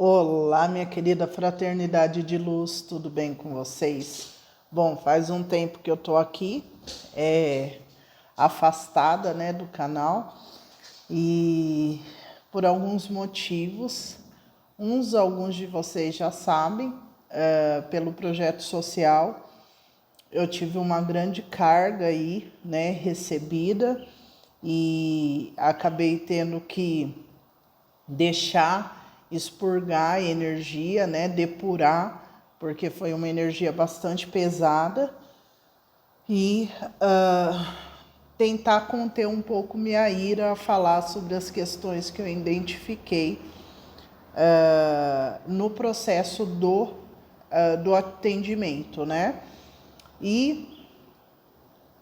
Olá, minha querida fraternidade de luz, tudo bem com vocês? Bom, faz um tempo que eu tô aqui, afastada, né, do canal e por alguns motivos, alguns de vocês já sabem, pelo projeto social, eu tive uma grande carga aí, né, recebida e acabei tendo que deixar expurgar a energia, né, depurar, porque foi uma energia bastante pesada e tentar conter um pouco minha ira, falar sobre as questões que eu identifiquei no processo do atendimento, né? E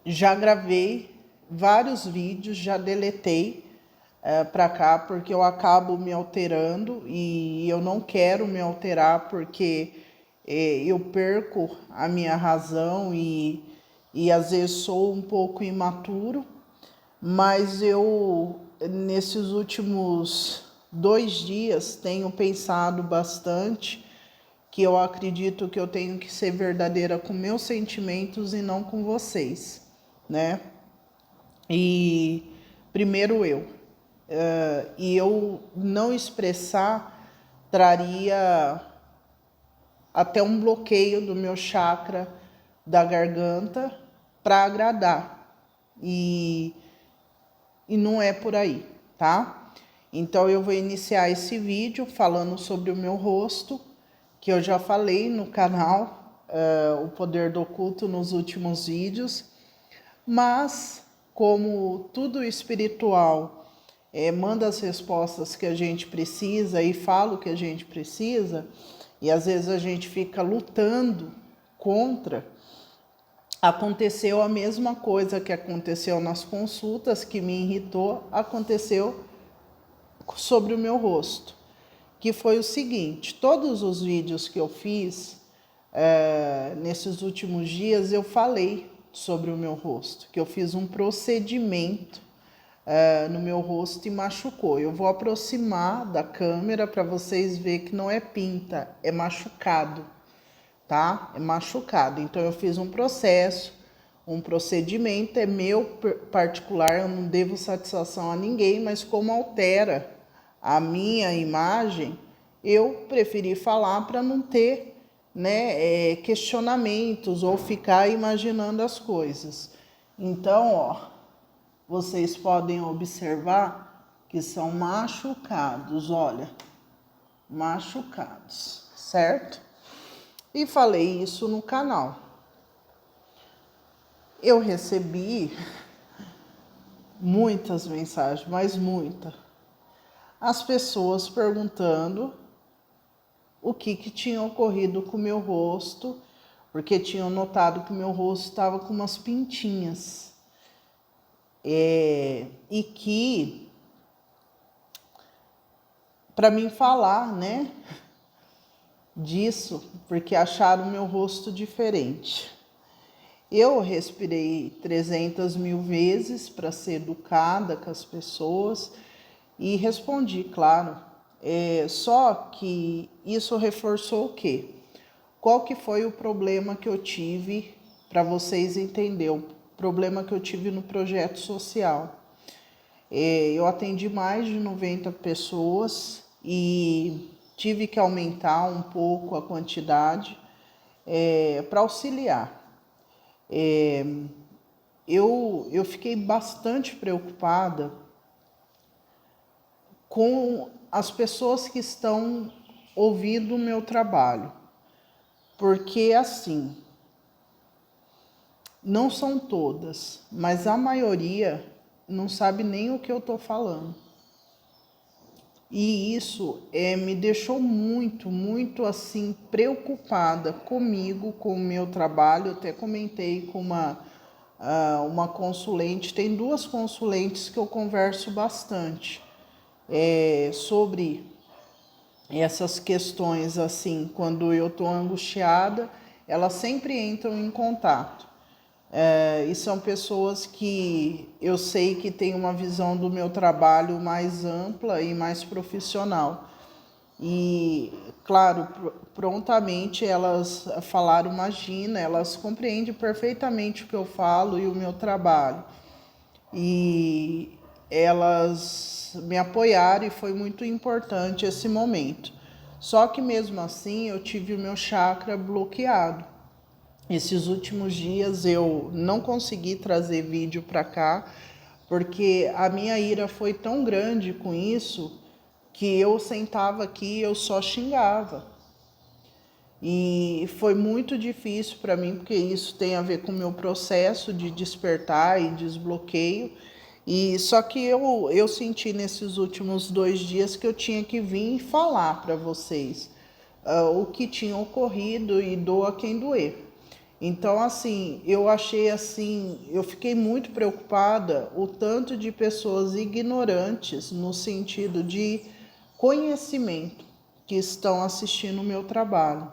já gravei vários vídeos, já deletei para cá, porque eu acabo me alterando e eu não quero me alterar porque eu perco a minha razão e às vezes sou um pouco imaturo, mas eu nesses últimos 2 dias tenho pensado bastante que eu acredito que eu tenho que ser verdadeira com meus sentimentos e não com vocês, né? E primeiro e eu não expressar traria até um bloqueio do meu chakra da garganta para agradar. E não é por aí, tá? Então eu vou iniciar esse vídeo falando sobre o meu rosto, que eu já falei no canal, o poder do oculto nos últimos vídeos, mas como tudo espiritual manda as respostas que a gente precisa e fala o que a gente precisa, e às vezes a gente fica lutando contra. Aconteceu a mesma coisa que aconteceu nas consultas, que me irritou, aconteceu sobre o meu rosto, que foi o seguinte: todos os vídeos que eu fiz nesses últimos dias eu falei sobre o meu rosto, que eu fiz um procedimento no meu rosto e machucou. Eu vou aproximar da câmera para vocês verem que não é pinta, é machucado, tá? É machucado. Então eu fiz um procedimento, é meu particular, eu não devo satisfação a ninguém, mas como altera a minha imagem, eu preferi falar para não ter, né, questionamentos ou ficar imaginando as coisas. Então, ó, vocês podem observar que são machucados, olha, machucados, certo? E falei isso no canal. Eu recebi muitas mensagens, mas muita. As pessoas perguntando o que tinha ocorrido com o meu rosto, porque tinham notado que o meu rosto estava com umas pintinhas. E que, para mim falar, né, disso, porque acharam o meu rosto diferente. Eu respirei 300 mil vezes para ser educada com as pessoas e respondi, claro. Só que isso reforçou o quê? Qual que foi o problema que eu tive, para vocês entenderem, o problema que eu tive no projeto social. Eu atendi mais de 90 pessoas e tive que aumentar um pouco a quantidade para auxiliar. Eu fiquei bastante preocupada com as pessoas que estão ouvindo o meu trabalho, porque assim, não são todas, mas a maioria não sabe nem o que eu estou falando. E isso me deixou muito assim preocupada comigo, com o meu trabalho. Eu até comentei com uma consulente, tem 2 consulentes que eu converso bastante sobre essas questões assim, quando eu estou angustiada, elas sempre entram em contato. E são pessoas que eu sei que têm uma visão do meu trabalho mais ampla e mais profissional. E, claro, prontamente elas falaram, imagina, elas compreendem perfeitamente o que eu falo e o meu trabalho. E elas me apoiaram e foi muito importante esse momento. Só que mesmo assim eu tive o meu chakra bloqueado. Esses últimos dias eu não consegui trazer vídeo para cá, porque a minha ira foi tão grande com isso que eu sentava aqui e eu só xingava. E foi muito difícil para mim, porque isso tem a ver com o meu processo de despertar e desbloqueio. E só que eu senti nesses últimos 2 dias que eu tinha que vir e falar para vocês o que tinha ocorrido e doa quem doer. Então, assim, eu achei assim, eu fiquei muito preocupada o tanto de pessoas ignorantes no sentido de conhecimento que estão assistindo o meu trabalho.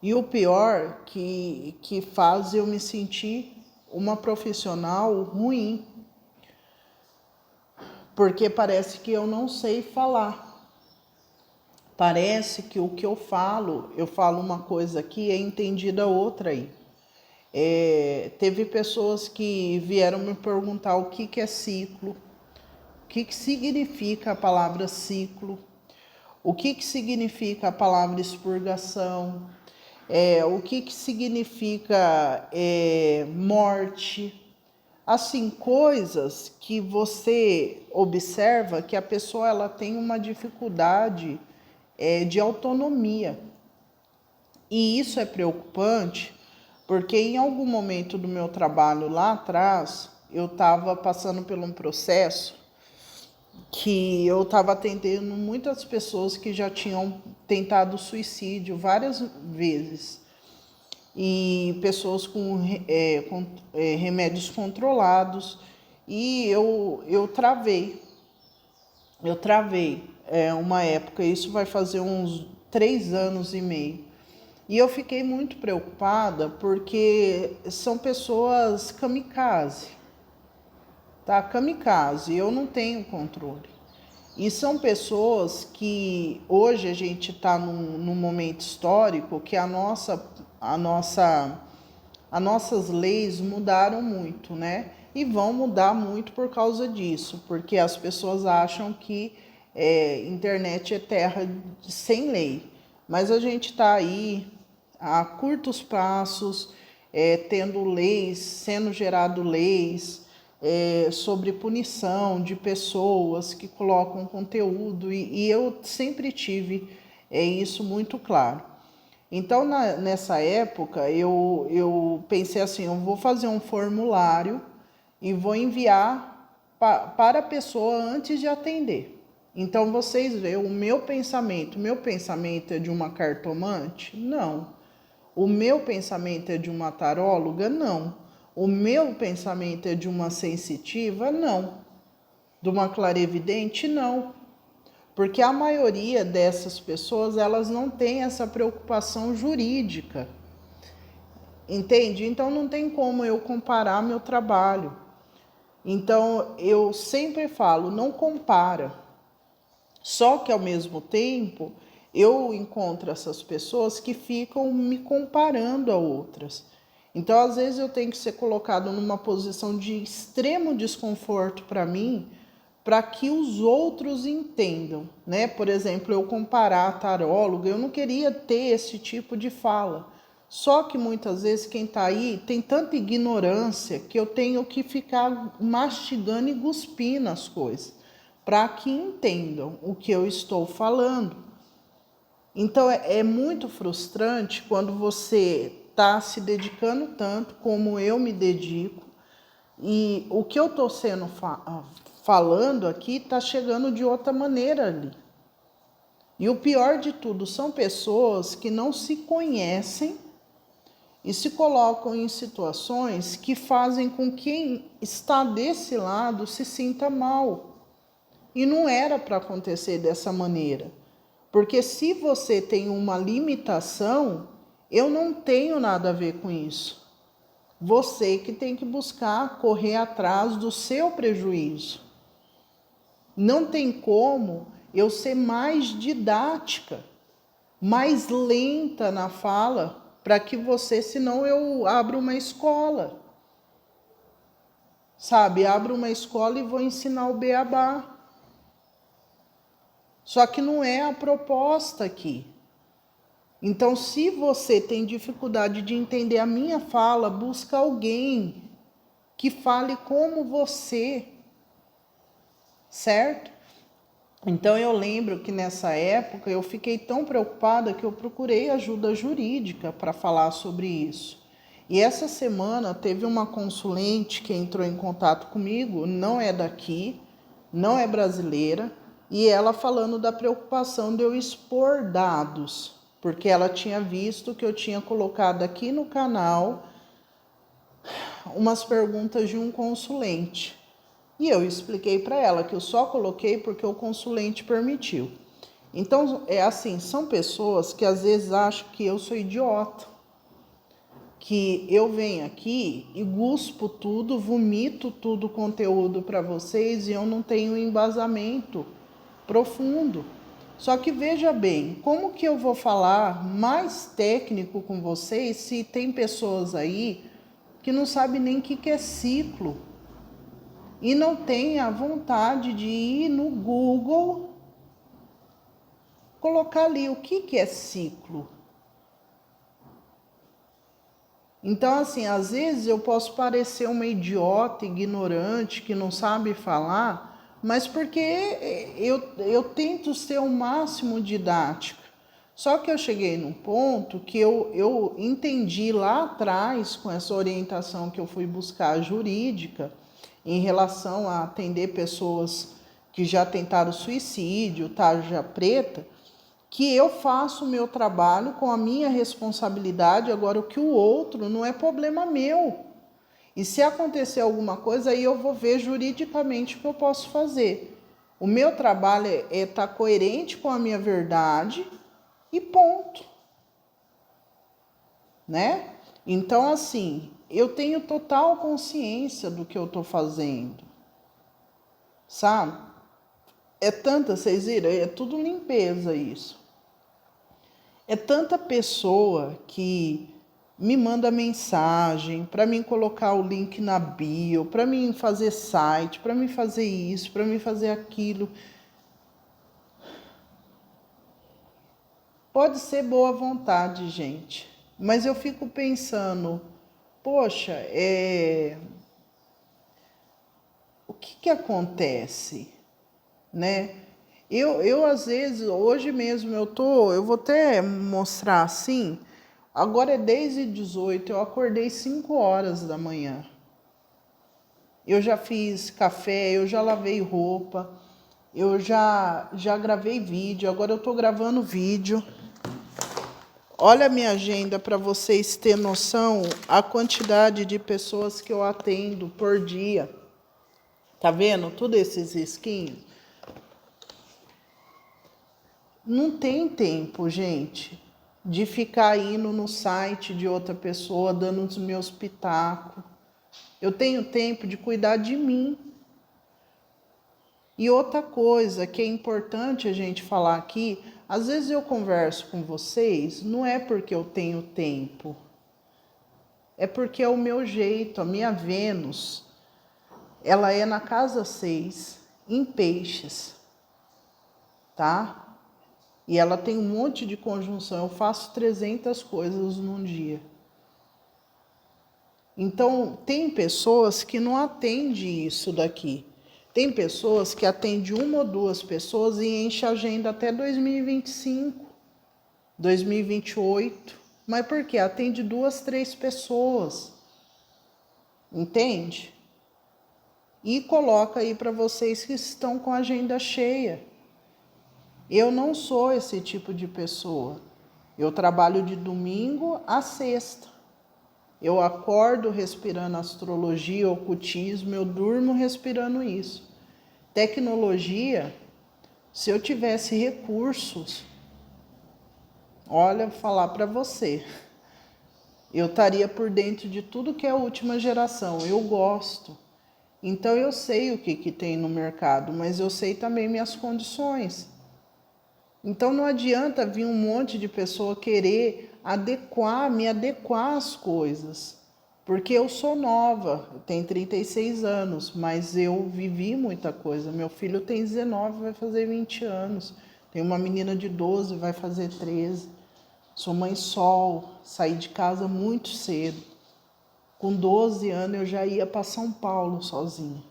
E o pior que faz eu me sentir uma profissional ruim, porque parece que eu não sei falar. Parece que o que eu falo uma coisa aqui, é entendida outra aí. Teve pessoas que vieram me perguntar o que é ciclo, o que significa a palavra ciclo, o que significa a palavra expurgação, o que significa morte. Assim, coisas que você observa que a pessoa ela tem uma dificuldade de autonomia. E isso é preocupante, porque em algum momento do meu trabalho lá atrás, eu estava passando por um processo que eu estava atendendo muitas pessoas que já tinham tentado suicídio várias vezes. E pessoas com remédios controlados. E eu travei. Uma época, isso vai fazer uns 3 anos e meio. E eu fiquei muito preocupada porque são pessoas kamikaze, tá? Kamikaze, eu não tenho controle. E são pessoas que hoje a gente está num momento histórico que as nossas leis mudaram muito, né? E vão mudar muito por causa disso, porque as pessoas acham que internet é terra sem lei. Mas a gente está aí a curtos passos, tendo leis, sendo gerado leis sobre punição de pessoas que colocam conteúdo, e eu sempre tive isso muito claro. Então, nessa época, eu pensei assim, eu vou fazer um formulário e vou enviar para a pessoa antes de atender. Então, vocês veem o meu pensamento é de uma cartomante? Não. O meu pensamento é de uma taróloga? Não. O meu pensamento é de uma sensitiva? Não. De uma clarividente? Não. Porque a maioria dessas pessoas, elas não têm essa preocupação jurídica. Entende? Então não tem como eu comparar meu trabalho. Então eu sempre falo, não compara. Só que ao mesmo tempo, eu encontro essas pessoas que ficam me comparando a outras. Então, às vezes, eu tenho que ser colocado numa posição de extremo desconforto para mim, para que os outros entendam, né? Por exemplo, eu comparar a taróloga, eu não queria ter esse tipo de fala. Só que muitas vezes quem está aí tem tanta ignorância que eu tenho que ficar mastigando e cuspindo as coisas, para que entendam o que eu estou falando. Então é muito frustrante quando você está se dedicando tanto como eu me dedico, e o que eu estou falando aqui está chegando de outra maneira ali. E o pior de tudo, são pessoas que não se conhecem e se colocam em situações que fazem com que quem está desse lado se sinta mal. E não era para acontecer dessa maneira. Porque se você tem uma limitação, eu não tenho nada a ver com isso. Você que tem que buscar correr atrás do seu prejuízo. Não tem como eu ser mais didática, mais lenta na fala, para que você, senão eu abro uma escola, sabe? Abro uma escola e vou ensinar o beabá. Só que não é a proposta aqui. Então, se você tem dificuldade de entender a minha fala, busca alguém que fale como você, certo? Então, eu lembro que nessa época eu fiquei tão preocupada que eu procurei ajuda jurídica para falar sobre isso. E essa semana teve uma consulente que entrou em contato comigo, não é daqui, não é brasileira, e ela falando da preocupação de eu expor dados, porque ela tinha visto que eu tinha colocado aqui no canal umas perguntas de um consulente. E eu expliquei para ela que eu só coloquei porque o consulente permitiu. Então, é assim, são pessoas que às vezes acham que eu sou idiota, que eu venho aqui e guspo tudo, vomito tudo conteúdo para vocês e eu não tenho embasamento profundo. Só que veja bem, como que eu vou falar mais técnico com vocês se tem pessoas aí que não sabem nem o que é ciclo e não tem a vontade de ir no Google, colocar ali o que é ciclo. Então, assim, às vezes eu posso parecer uma idiota, ignorante, que não sabe falar, mas porque eu tento ser o máximo didática. Só que eu cheguei num ponto que eu entendi lá atrás, com essa orientação que eu fui buscar jurídica, em relação a atender pessoas que já tentaram suicídio, tarja preta, que eu faço o meu trabalho com a minha responsabilidade, agora o que o outro não é problema meu. E se acontecer alguma coisa, aí eu vou ver juridicamente o que eu posso fazer. O meu trabalho é estar coerente com a minha verdade e ponto. Né? Então, assim, eu tenho total consciência do que eu estou fazendo. Sabe? É tanta, vocês viram? É tudo limpeza isso. É tanta pessoa que me manda mensagem para mim colocar o link na bio, para mim fazer site, para mim fazer isso, para mim fazer aquilo. Pode ser boa vontade, gente, mas eu fico pensando, poxa, o que acontece, né? Eu às vezes, hoje mesmo eu vou até mostrar assim, agora é 10h18, eu acordei 5 horas da manhã. Eu já fiz café, eu já lavei roupa, eu já gravei vídeo, agora eu tô gravando vídeo. Olha a minha agenda para vocês terem noção a quantidade de pessoas que eu atendo por dia. Tá vendo? Tudo esses risquinhos. Não tem tempo, gente, de ficar indo no site de outra pessoa, dando os meus pitacos. Eu tenho tempo de cuidar de mim. E outra coisa que é importante a gente falar aqui, às vezes eu converso com vocês, não é porque eu tenho tempo, é porque é o meu jeito, a minha Vênus, ela é na casa 6, em Peixes, tá? E ela tem um monte de conjunção, eu faço 300 coisas num dia. Então, tem pessoas que não atendem isso daqui. Tem pessoas que atendem 1 ou 2 pessoas e enchem a agenda até 2025, 2028. Mas por quê? Atende 2, 3 pessoas. Entende? E coloca aí para vocês que estão com a agenda cheia. Eu não sou esse tipo de pessoa. Eu trabalho de domingo a sexta. Eu acordo respirando astrologia, ocultismo, eu durmo respirando isso. Tecnologia, se eu tivesse recursos, olha, vou falar para você, eu estaria por dentro de tudo que é a última geração. Eu gosto. Então eu sei o que tem no mercado, mas eu sei também minhas condições. Então não adianta vir um monte de pessoa querer me adequar às coisas. Porque eu sou nova, eu tenho 36 anos, mas eu vivi muita coisa. Meu filho tem 19, vai fazer 20 anos. Tem uma menina de 12, vai fazer 13. Sou mãe sol, saí de casa muito cedo. Com 12 anos eu já ia para São Paulo sozinha.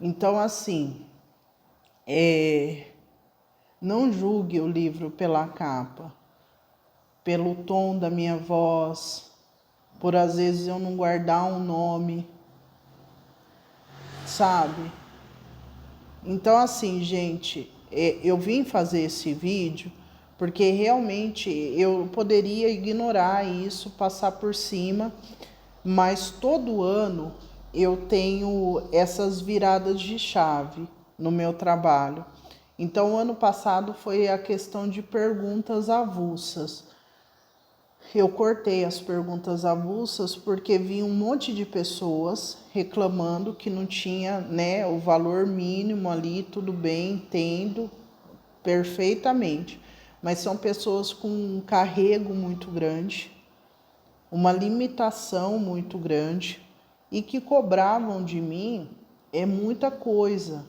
Então, assim, não julgue o livro pela capa, pelo tom da minha voz, por às vezes eu não guardar um nome, sabe? Então, assim, gente, eu vim fazer esse vídeo porque realmente eu poderia ignorar isso, passar por cima, mas todo ano eu tenho essas viradas de chave no meu trabalho. Então, o ano passado foi a questão de perguntas avulsas. Eu cortei as perguntas avulsas porque vi um monte de pessoas reclamando que não tinha, né, o valor mínimo ali, tudo bem, entendo perfeitamente. Mas são pessoas com um carrego muito grande, uma limitação muito grande e que cobravam de mim muita coisa,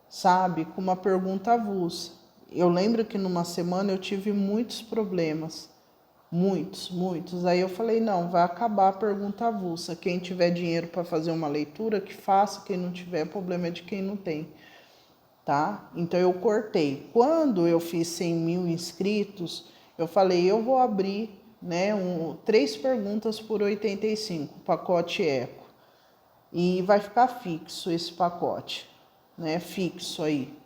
sabe? Com uma pergunta avulsa. Eu lembro que numa semana eu tive muitos problemas. Muitos. Aí eu falei, não, vai acabar a pergunta avulsa. Quem tiver dinheiro para fazer uma leitura, que faça. Quem não tiver, problema é de quem não tem, tá? Então eu cortei. Quando eu fiz 100 mil inscritos, eu falei, eu vou abrir, né, 3 perguntas por 85, pacote eco. E vai ficar fixo esse pacote, né, fixo aí.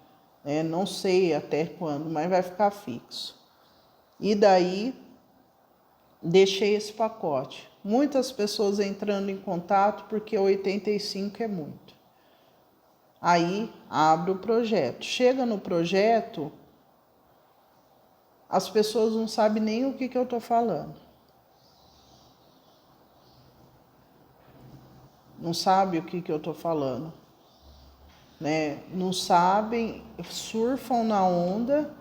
Não sei até quando, mas vai ficar fixo. E daí deixei esse pacote. Muitas pessoas entrando em contato porque 85 é muito. Aí abre o projeto. Chega no projeto, as pessoas não sabem nem o que eu estou falando. Não sabem o que eu estou falando, né? Não sabem, surfam na onda.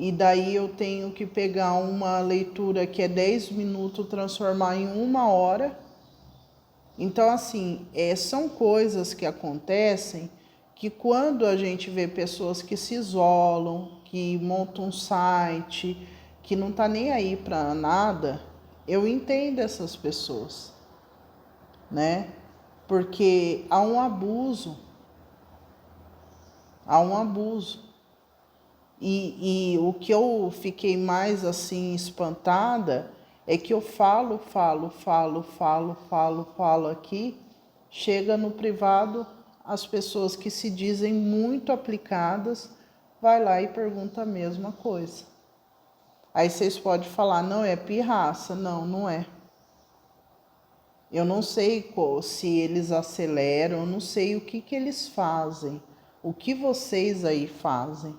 E daí eu tenho que pegar uma leitura que é 10 minutos, transformar em 1 hora. Então, assim, são coisas que acontecem que quando a gente vê pessoas que se isolam, que montam um site, que não tá nem aí para nada, eu entendo essas pessoas, né? Porque há um abuso. E o que eu fiquei mais assim espantada é que eu falo aqui, chega no privado, as pessoas que se dizem muito aplicadas, vai lá e pergunta a mesma coisa. Aí vocês podem falar, não, é pirraça. Não, não é. Eu não sei se eles aceleram, eu não sei o que eles fazem, o que vocês aí fazem.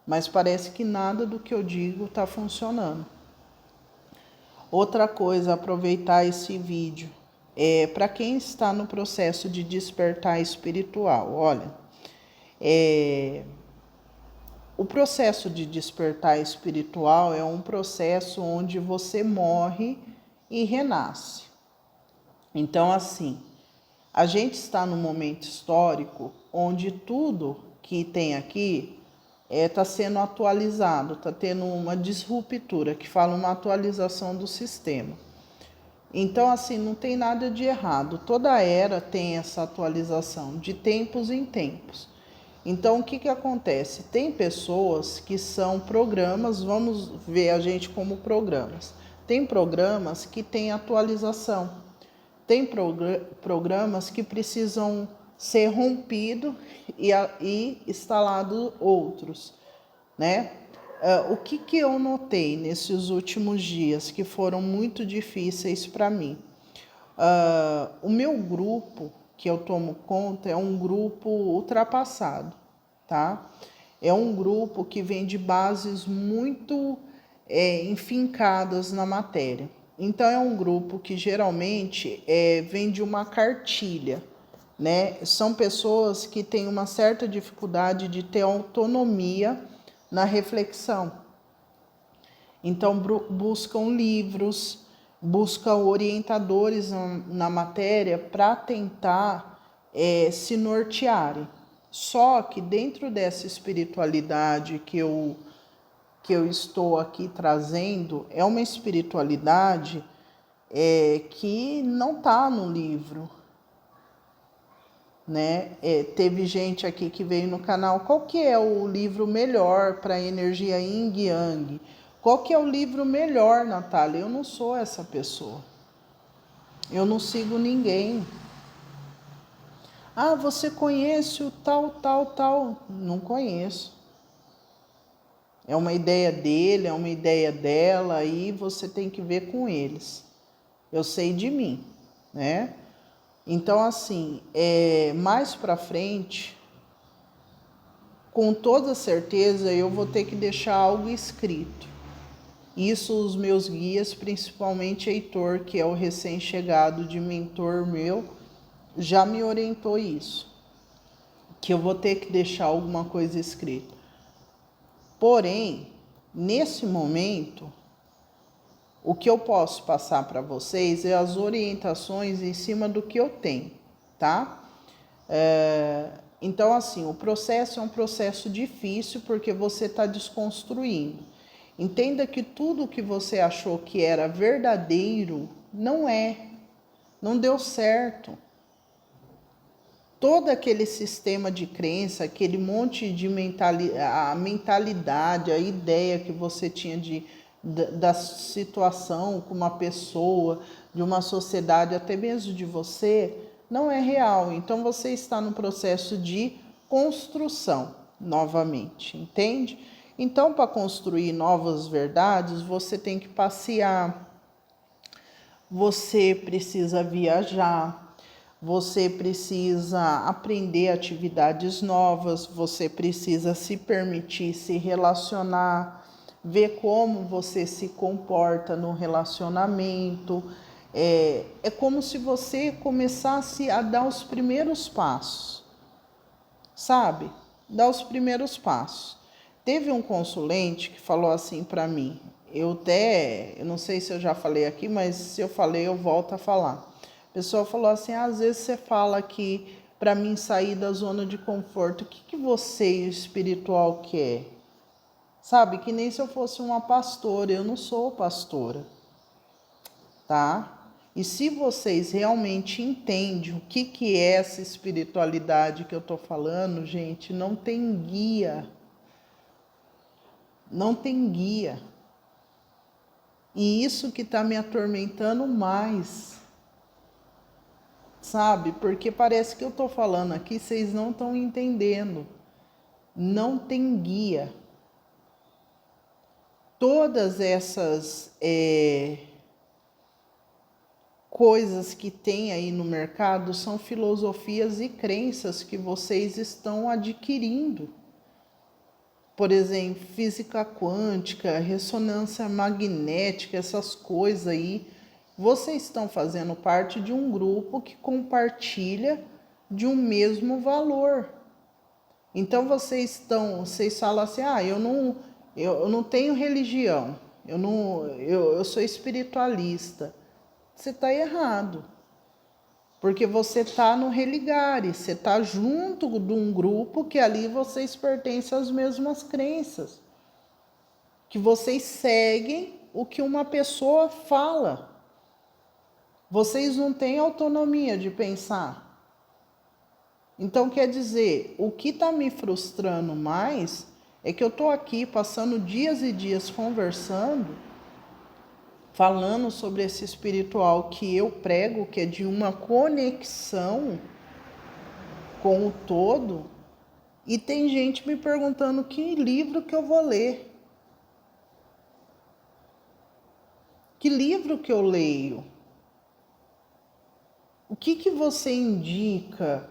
Mas parece que nada do que eu digo está funcionando. Outra coisa, aproveitar esse vídeo, para quem está no processo de despertar espiritual, olha, o processo de despertar espiritual é um processo onde você morre e renasce. Então, assim, a gente está num momento histórico onde tudo que tem aqui está sendo atualizado, está tendo uma disruptura, que fala uma atualização do sistema. Então, assim, não tem nada de errado. Toda era tem essa atualização, de tempos em tempos. Então, o que acontece? Tem pessoas que são programas, vamos ver a gente como programas. Tem programas que têm atualização. Tem programas que precisam ser rompido e instalado outros, né? O que eu notei nesses últimos dias que foram muito difíceis para mim? O meu grupo que eu tomo conta é um grupo ultrapassado, tá? É um grupo que vem de bases muito enfincadas na matéria. Então é um grupo que geralmente vem de uma cartilha, né? São pessoas que têm uma certa dificuldade de ter autonomia na reflexão. Então, buscam livros, buscam orientadores na matéria para tentar se nortearem. Só que dentro dessa espiritualidade que eu estou aqui trazendo, é uma espiritualidade que não está no livro, né? Teve gente aqui que veio no canal, qual que é o livro melhor para a energia Yin e Yang? Qual que é o livro melhor, Natália? Eu não sou essa pessoa. Eu não sigo ninguém. Ah, você conhece o tal, tal, tal? Não conheço. É uma ideia dele, é uma ideia dela, e você tem que ver com eles. Eu sei de mim, né? Então, assim, mais para frente, com toda certeza, eu vou ter que deixar algo escrito. Isso os meus guias, principalmente Heitor, que é o recém-chegado de mentor meu, já me orientou isso. Que eu vou ter que deixar alguma coisa escrita. Porém, nesse momento, o que eu posso passar para vocês é as orientações em cima do que eu tenho, tá? Então, assim, o processo é um processo difícil porque você está desconstruindo. Entenda que tudo que você achou que era verdadeiro não é, não deu certo. Todo aquele sistema de crença, aquele monte de mentalidade, a ideia que você tinha da situação com uma pessoa, de uma sociedade, até mesmo de você, não é real. Então você está no processo de construção novamente, entende? Então, para construir novas verdades, você tem que passear, você precisa viajar, você precisa aprender atividades novas, você precisa se permitir se relacionar, ver como você se comporta no relacionamento. É como se você começasse a dar os primeiros passos, sabe? Dar os primeiros passos. Teve um consulente que falou assim para mim, eu não sei se eu já falei aqui, mas se eu falei, eu volto a falar. A pessoa falou assim, às vezes você fala que para mim sair da zona de conforto, o que você e o espiritual quer? Sabe, que nem se eu fosse uma pastora, eu não sou pastora, tá? E se vocês realmente entendem o que é essa espiritualidade que eu tô falando, gente, não tem guia. Não tem guia. E isso que tá me atormentando mais. Sabe? Porque parece que eu tô falando aqui, vocês não estão entendendo. Não tem guia. Todas essas coisas que tem aí no mercado são filosofias e crenças que vocês estão adquirindo. Por exemplo, física quântica, ressonância magnética, essas coisas aí. Vocês estão fazendo parte de um grupo que compartilha de um mesmo valor. Então vocês falam assim, eu não tenho religião, eu sou espiritualista. Você está errado. Porque você está no religare, você está junto de um grupo que ali vocês pertencem às mesmas crenças. Que vocês seguem o que uma pessoa fala. Vocês não têm autonomia de pensar. Então, quer dizer, o que está me frustrando mais é que eu estou aqui passando dias e dias conversando, falando sobre esse espiritual que eu prego, que é de uma conexão com o todo, e tem gente me perguntando que livro que eu vou ler. Que livro que eu leio? O que você indica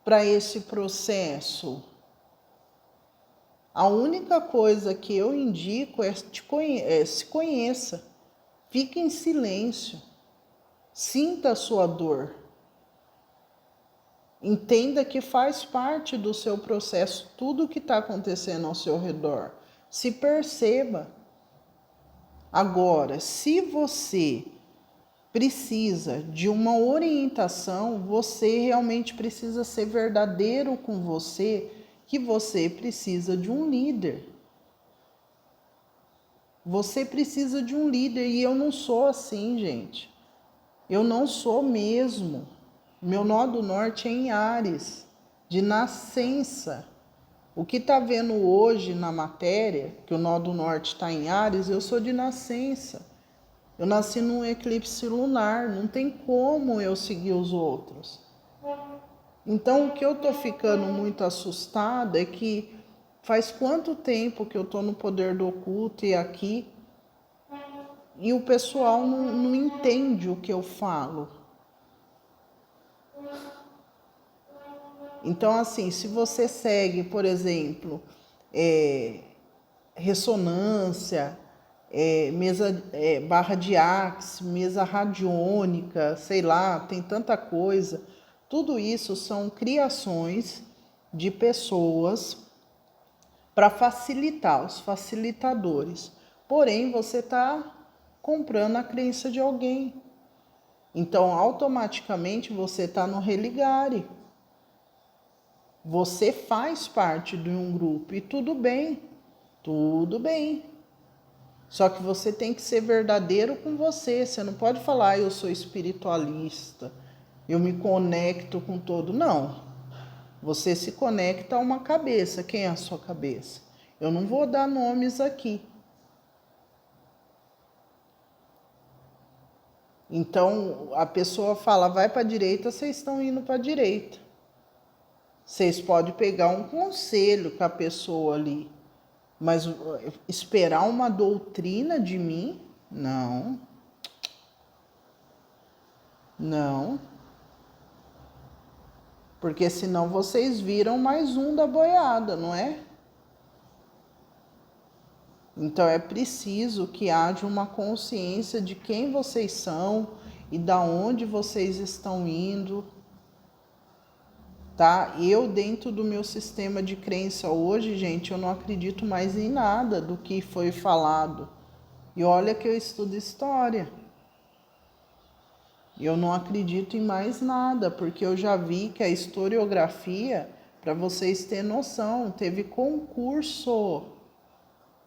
para esse processo? A única coisa que eu indico se conheça. Fique em silêncio. Sinta a sua dor. Entenda que faz parte do seu processo tudo que está acontecendo ao seu redor. Se perceba. Agora, se você precisa de uma orientação, você realmente precisa ser verdadeiro com você, que você precisa de um líder. Você precisa de um líder e eu não sou assim, gente. Eu não sou mesmo. Meu nó do norte é em Áries, de nascença. O que está vendo hoje na matéria, que o nó do norte está em Áries, eu sou de nascença. Eu nasci num eclipse lunar, não tem como eu seguir os outros. Então, o que eu estou ficando muito assustada é que faz quanto tempo que eu estou no poder do oculto e aqui, e o pessoal não entende o que eu falo. Então, assim, se você segue, por exemplo, ressonância, mesa, barra de Axe, mesa radiônica, sei lá, tem tanta coisa. Tudo isso são criações de pessoas para facilitar, os facilitadores. Porém, você está comprando a crença de alguém. Então, automaticamente, você está no religare. Você faz parte de um grupo e tudo bem, tudo bem. Só que você tem que ser verdadeiro com você. Você não pode falar, eu sou espiritualista, eu me conecto com todo. Não. Você se conecta a uma cabeça. Quem é a sua cabeça? Eu não vou dar nomes aqui. Então, a pessoa fala, vai para a direita, vocês estão indo para a direita. Vocês podem pegar um conselho com a pessoa ali, mas esperar uma doutrina de mim? Não. Não. Porque senão vocês viram mais um da boiada, não é? Então é preciso que haja uma consciência de quem vocês são e da onde vocês estão indo. Tá? Eu, dentro do meu sistema de crença hoje, gente, eu não acredito mais em nada do que foi falado. E olha que eu estudo história. Eu não acredito em mais nada, porque eu já vi que a historiografia, para vocês terem noção, teve concurso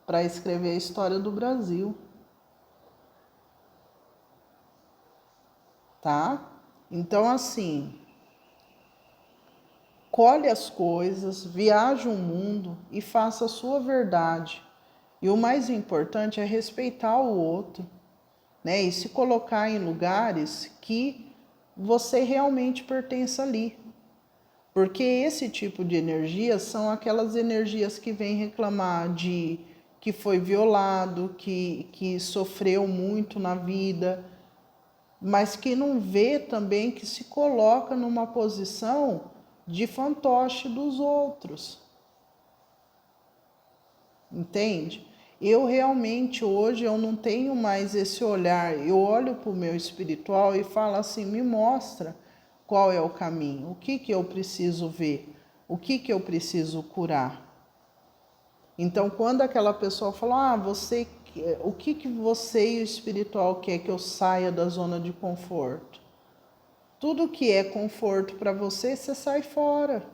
para escrever a história do Brasil. Tá? Então, assim, colhe as coisas, viaje o mundo e faça a sua verdade. E o mais importante é respeitar o outro, né? E se colocar em lugares que você realmente pertence ali. Porque esse tipo de energia são aquelas energias que vêm reclamar de que foi violado, que sofreu muito na vida, mas que não vê também que se coloca numa posição de fantoche dos outros. Entende? Eu realmente hoje eu não tenho mais esse olhar. Eu olho para o meu espiritual e falo assim, me mostra qual é o caminho, o que eu preciso ver, o que eu preciso curar. Então, quando aquela pessoa fala, o que você e o espiritual quer que eu saia da zona de conforto? Tudo que é conforto para você, você sai fora.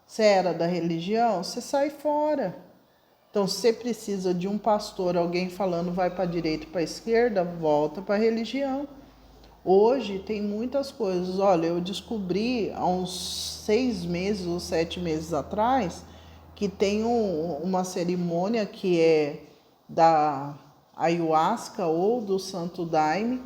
Você era da religião, você sai fora. Então, se você precisa de um pastor, alguém falando vai para a direita e para a esquerda, volta para a religião. Hoje tem muitas coisas. Olha, eu descobri há uns 6 meses ou 7 meses atrás que tem uma cerimônia que é da ayahuasca ou do Santo Daime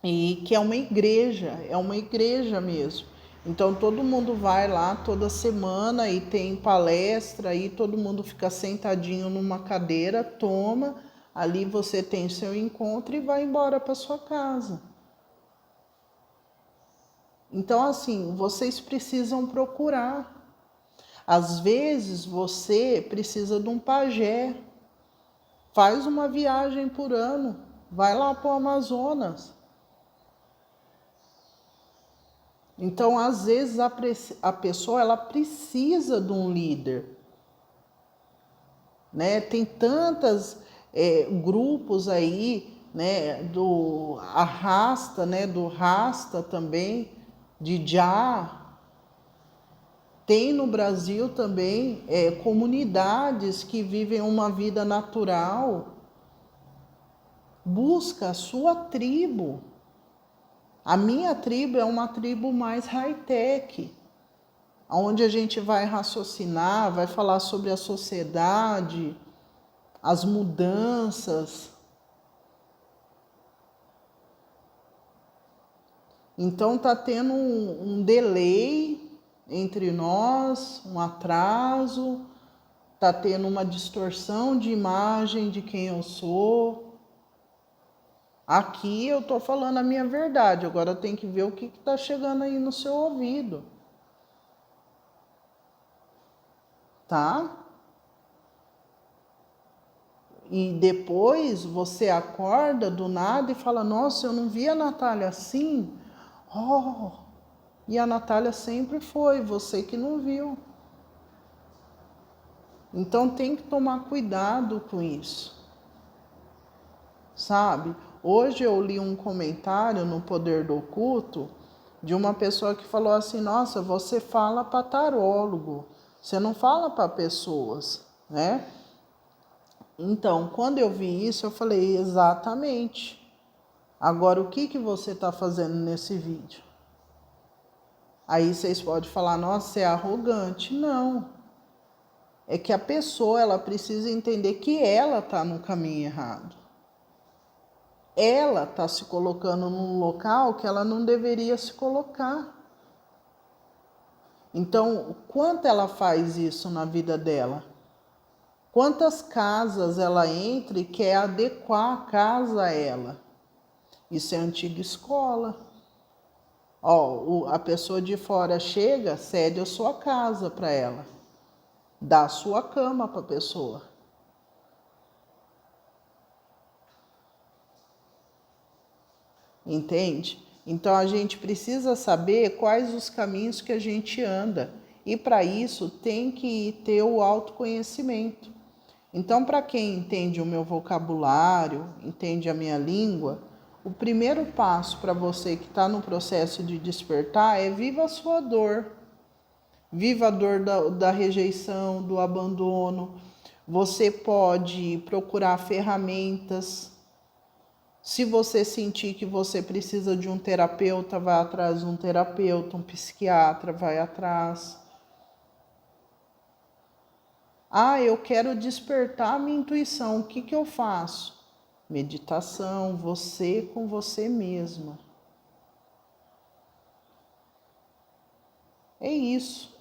e que é uma igreja mesmo. Então todo mundo vai lá toda semana e tem palestra e todo mundo fica sentadinho numa cadeira, toma, ali você tem seu encontro e vai embora para sua casa. Então assim, vocês precisam procurar. Às vezes você precisa de um pajé. Faz uma viagem por ano, vai lá para o Amazonas. Então, às vezes, a pessoa ela precisa de um líder, né? Tem tantos grupos aí, né? Do Arrasta, né? Do Rasta também, de Já. Tem no Brasil também comunidades que vivem uma vida natural. Busca a sua tribo. A minha tribo é uma tribo mais high-tech, onde a gente vai raciocinar, vai falar sobre a sociedade, as mudanças. Então tá tendo um delay entre nós, um atraso, tá tendo uma distorção de imagem de quem eu sou. Aqui eu tô falando a minha verdade, agora tem que ver o que tá chegando aí no seu ouvido. Tá? E depois você acorda do nada e fala, nossa, eu não vi a Natália assim. Oh, e a Natália sempre foi, você que não viu. Então tem que tomar cuidado com isso. Sabe? Hoje eu li um comentário no Poder do Oculto de uma pessoa que falou assim, nossa, você fala para tarólogo, você não fala para pessoas, né? Então, quando eu vi isso, eu falei, exatamente. Agora, o que você está fazendo nesse vídeo? Aí vocês podem falar, nossa, você é arrogante. Não. É que a pessoa, ela precisa entender que ela está no caminho errado. Ela está se colocando num local que ela não deveria se colocar. Então, quanto ela faz isso na vida dela? Quantas casas ela entra e quer adequar a casa a ela? Isso é antiga escola. Ó, a pessoa de fora chega, cede a sua casa para ela. Dá a sua cama para a pessoa. Entende? Então a gente precisa saber quais os caminhos que a gente anda. E para isso tem que ter o autoconhecimento. Então, para quem entende o meu vocabulário, entende a minha língua, o primeiro passo para você que está no processo de despertar é viva a sua dor. Viva a dor da rejeição, do abandono. Você pode procurar ferramentas. Se você sentir que você precisa de um terapeuta, vai atrás de um terapeuta, um psiquiatra, vai atrás. Ah, eu quero despertar a minha intuição, o que eu faço? Meditação, você com você mesma. É isso.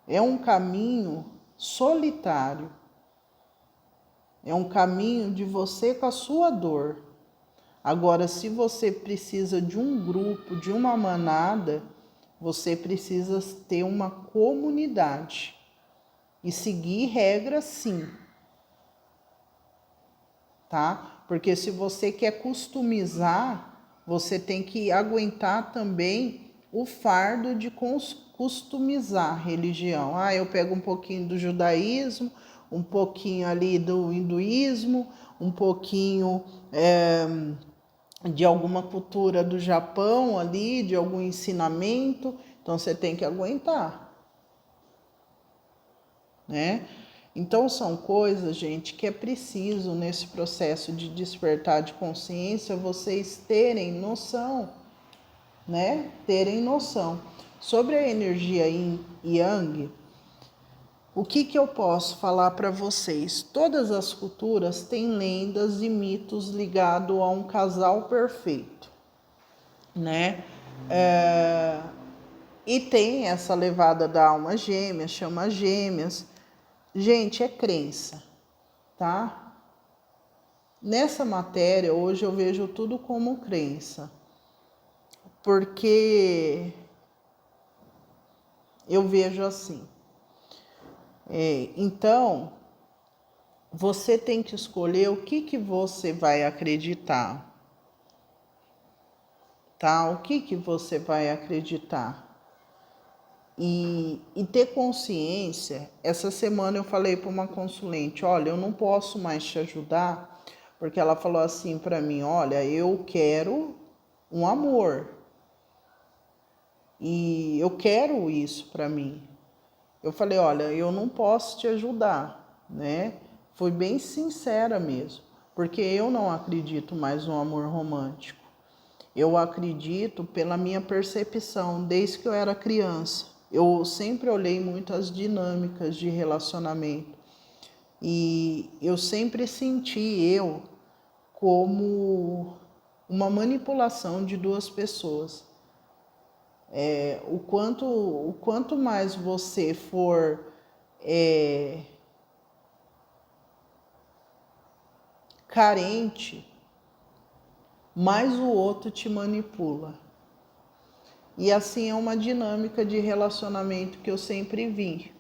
É um caminho solitário. É um caminho de você com a sua dor. Agora, se você precisa de um grupo, de uma manada, você precisa ter uma comunidade. E seguir regras, sim. Tá? Porque se você quer customizar, você tem que aguentar também o fardo de customizar a religião. Ah, eu pego um pouquinho do judaísmo, um pouquinho ali do hinduísmo, um pouquinho de alguma cultura do Japão ali, de algum ensinamento. Então você tem que aguentar, né? Então são coisas, gente, que é preciso nesse processo de despertar de consciência vocês terem noção, né? Terem noção. Sobre a energia Yin e Yang, o que eu posso falar para vocês? Todas as culturas têm lendas e mitos ligados a um casal perfeito, né? E tem essa levada da alma gêmea, chama gêmeas. Gente, é crença, tá? Nessa matéria, hoje eu vejo tudo como crença. Porque eu vejo assim. Então, você tem que escolher o que você vai acreditar. tá? O que você vai acreditar? E ter consciência. Essa semana eu falei para uma consulente, olha, eu não posso mais te ajudar, porque ela falou assim para mim, olha, eu quero um amor. E eu quero isso para mim. Eu falei, olha, eu não posso te ajudar, né? Fui bem sincera mesmo, porque eu não acredito mais no amor romântico. Eu acredito pela minha percepção, desde que eu era criança. Eu sempre olhei muito as dinâmicas de relacionamento e eu sempre senti eu como uma manipulação de duas pessoas. O quanto mais você for carente, mais o outro te manipula. E assim é uma dinâmica de relacionamento que eu sempre vi.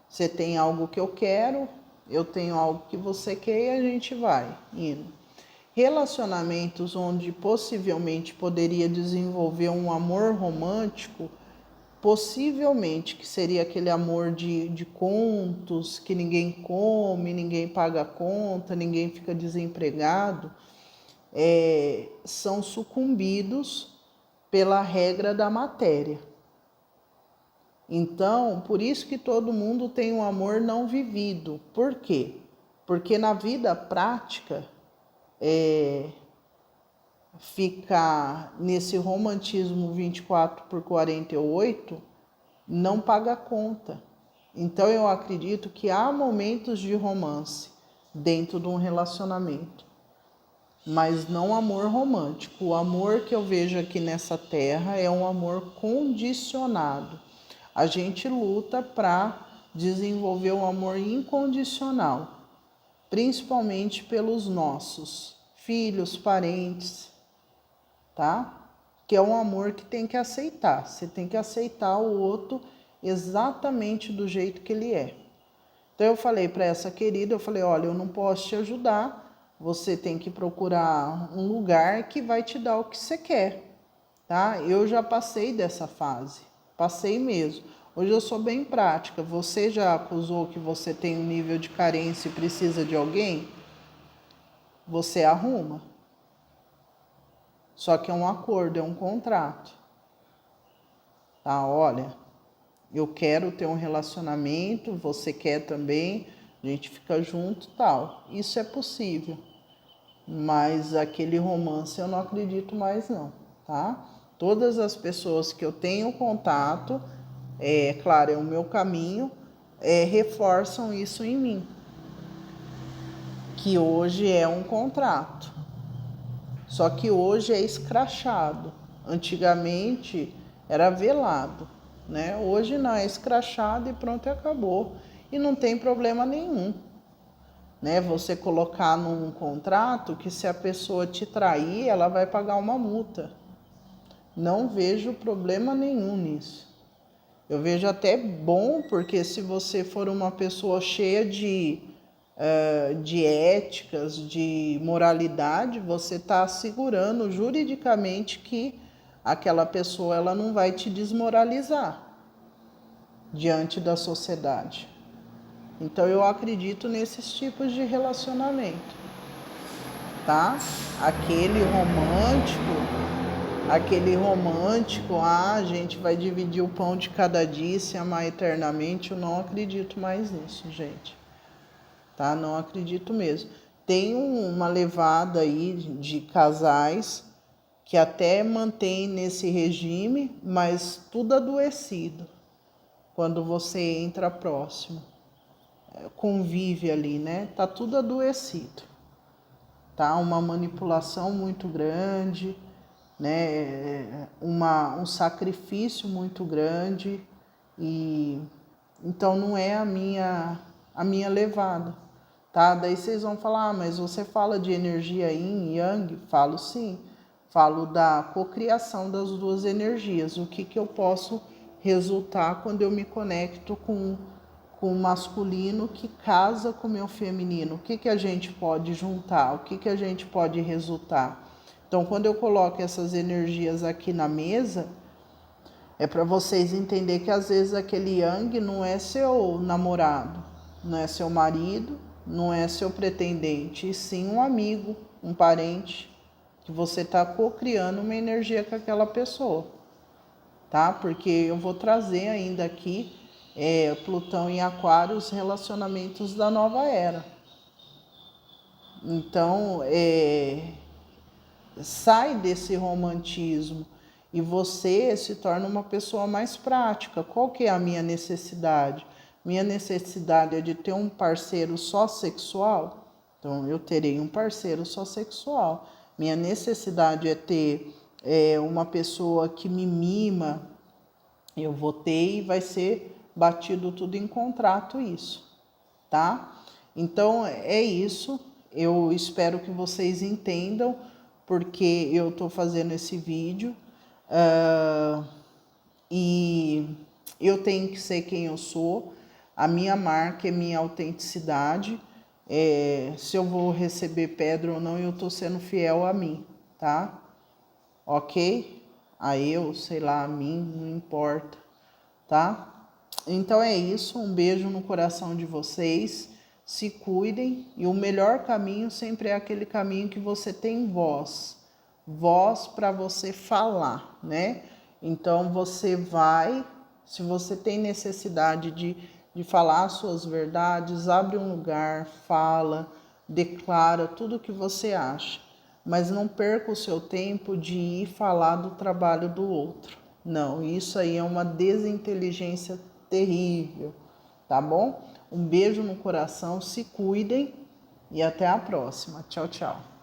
Você tem algo que eu quero, eu tenho algo que você quer e a gente vai indo. Relacionamentos onde possivelmente poderia desenvolver um amor romântico, possivelmente, que seria aquele amor de contos, que ninguém come, ninguém paga conta, ninguém fica desempregado, são sucumbidos pela regra da matéria. Então, por isso que todo mundo tem um amor não vivido. Por quê? Porque na vida prática, ficar nesse romantismo 24/48 não paga conta. Então eu acredito que há momentos de romance dentro de um relacionamento, mas não amor romântico. O amor que eu vejo aqui nessa terra é um amor condicionado. A gente luta para desenvolver um amor incondicional, principalmente pelos nossos filhos, parentes, tá? Que é um amor que tem que aceitar. Você tem que aceitar o outro exatamente do jeito que ele é. Então eu falei para essa querida, eu falei, olha, eu não posso te ajudar, você tem que procurar um lugar que vai te dar o que você quer, tá? Eu já passei dessa fase, passei mesmo. Hoje eu sou bem prática. Você já acusou que você tem um nível de carência e precisa de alguém? Você arruma. Só que é um acordo, é um contrato. Tá, olha, eu quero ter um relacionamento, você quer também, a gente fica junto, tal. Isso é possível. Mas aquele romance eu não acredito mais não, tá? Todas as pessoas que eu tenho contato, claro, é o meu caminho, reforçam isso em mim. Que hoje é um contrato. Só que hoje é escrachado. Antigamente era velado, né? Hoje não, é escrachado e pronto, e acabou. E não tem problema nenhum, né? Você colocar num contrato que se a pessoa te trair, ela vai pagar uma multa. Não vejo problema nenhum nisso. Eu vejo até bom, porque se você for uma pessoa cheia de éticas, de moralidade, você está assegurando juridicamente que aquela pessoa ela não vai te desmoralizar diante da sociedade. Então eu acredito nesses tipos de relacionamento, tá? Aquele romântico, a gente vai dividir o pão de cada dia e se amar eternamente, eu não acredito mais nisso, gente. Tá? Não acredito mesmo. Tem uma levada aí de casais que até mantém nesse regime, mas tudo adoecido. Quando você entra próximo, convive ali, né? Tá tudo adoecido. Tá? Uma manipulação muito grande, né? Um sacrifício muito grande e então não é a minha levada. Tá? Daí vocês vão falar, mas você fala de energia yin e yang? Falo sim, falo da cocriação das duas energias, o que eu posso resultar quando eu me conecto com o masculino que casa com o meu feminino, o que a gente pode juntar, o que a gente pode resultar. Então, quando eu coloco essas energias aqui na mesa, é para vocês entenderem que às vezes aquele yang não é seu namorado, não é seu marido, não é seu pretendente, e sim um amigo, um parente, que você está co-criando uma energia com aquela pessoa, tá? Porque eu vou trazer ainda aqui Plutão em Aquário, os relacionamentos da nova era. Então, sai desse romantismo e você se torna uma pessoa mais prática. Qual que é a minha necessidade? Minha necessidade é de ter um parceiro só sexual? Então, eu terei um parceiro só sexual. Minha necessidade é ter uma pessoa que me mima, eu vou ter e vai ser batido tudo em contrato isso, tá? Então, é isso. Eu espero que vocês entendam porque eu estou fazendo esse vídeo. E eu tenho que ser quem eu sou, a minha marca é minha autenticidade. Se eu vou receber pedra ou não, eu estou sendo fiel a mim, tá? Ok? A eu, sei lá, a mim, não importa, tá? Então é isso, um beijo no coração de vocês, se cuidem e o melhor caminho sempre é aquele caminho que você tem voz para você falar, né? Então você vai, se você tem necessidade de falar suas verdades, abre um lugar, fala, declara tudo o que você acha, mas não perca o seu tempo de ir falar do trabalho do outro. Não, isso aí é uma desinteligência terrível, tá bom? Um beijo no coração, se cuidem e até a próxima. Tchau, tchau.